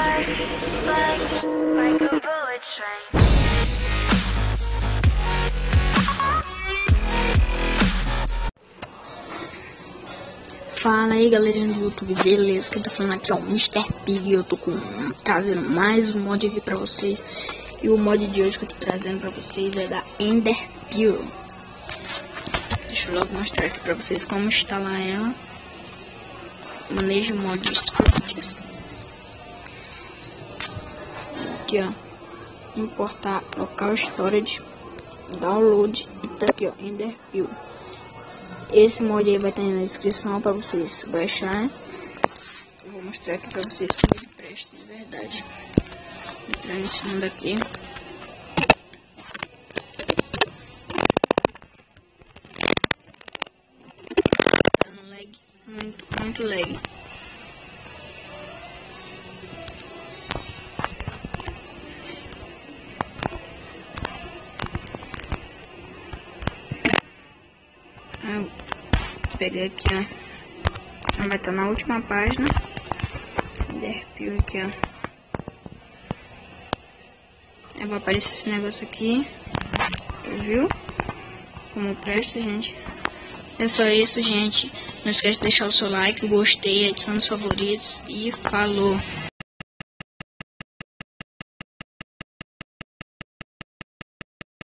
like a bullet train. Fala aí, galerinha do YouTube, beleza? Quem tá falando aqui é o Mr. Pig e eu tô trazendo mais um mod aqui pra vocês. E o mod de hoje que eu tô trazendo pra vocês é da Enderpearl. Deixa eu logo mostrar aqui pra vocês como instalar ela. Manejo mod scripts. Aqui ó, importar local storage, download e tá aqui ó, Enderpearl. Esse mod aí vai estar na descrição para vocês baixar. Eu vou mostrar aqui para vocês como ele presta de verdade. Entrar nesse mundo aqui. Tá no lag, muito lag. Peguei aqui ó, vai estar na última página. Enderpearl aqui ó, aí vai aparecer esse negócio aqui, viu? Como presta, gente. É só isso, gente. Não esquece de deixar o seu like, gostei, adicione os favoritos e falou.